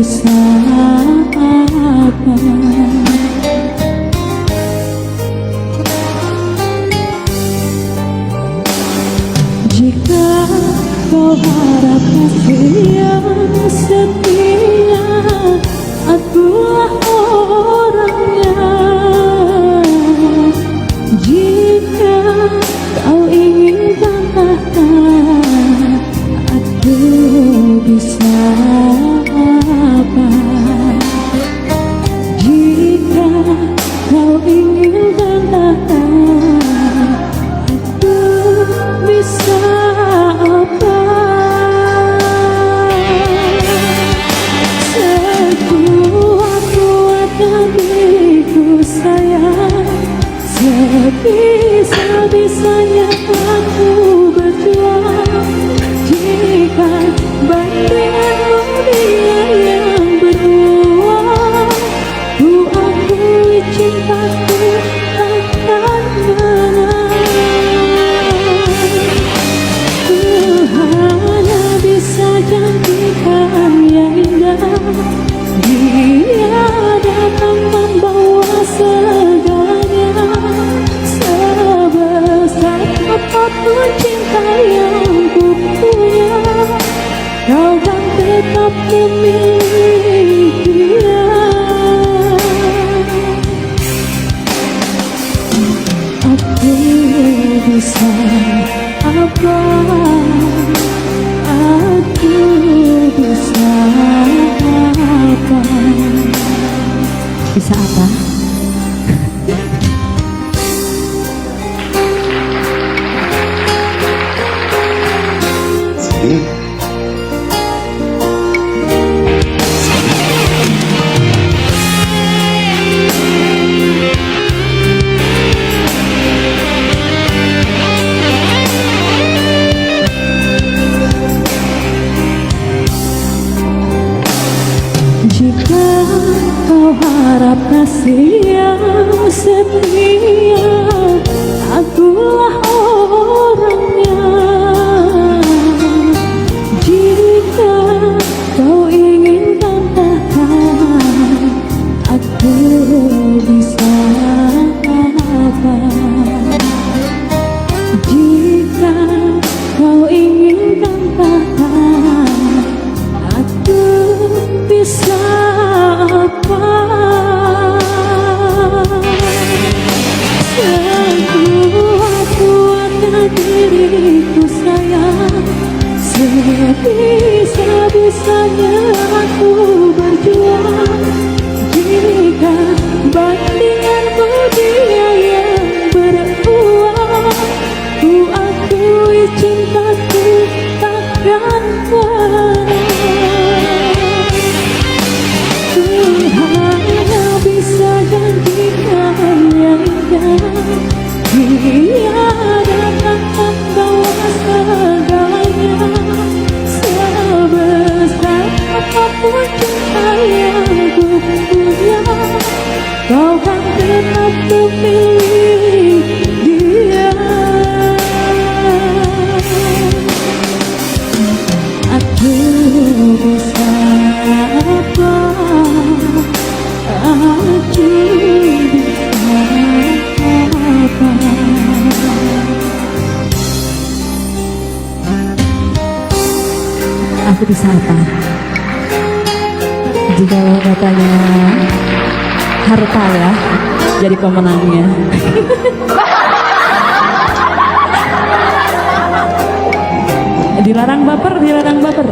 bisa apa. Jika kau harap kasih yang setia, akulah orangnya. Jika kau inginkan tahta, aku bisa apa. Jika kau inginkan tahta, aku bisa apa. Sekuat-kuatnya diriku sayang, sebisa-bisanya aku berjuang. Jika bandinganmu dia yang beruang, ku akui cintaku takkan menang. Ku hanya bisa janjikan yang indah, dia datang membawa segalanya. Sebesar apapun cinta yang ku punya, kau kan tetap memiliki dia. Aku bisa apa? Aku bisa apa? Bisa apa? Jika kau harap kasih yang setia, akulah orangnya. Jika kau inginkan tahta, aku bisa apa. Jika kau inginkan tahta, aku bisa apa. Sekuat-kuatnya diriku sayang, sebisa-bisanya aku berjuang. Jika bandinganmu dia yang beruang, ku akui cintaku takkan menang. Hanya bisa janjikan yang indah, dia datang membawa segalanya. Sebesar apapun cinta yang ku punya, kau kan tetap memilih dia. Aku bisa apa? Aku bisa apa? Aku bisa apa? Jika katanya harta ya jadi pemenangnya. Dilarang baper, dilarang baper.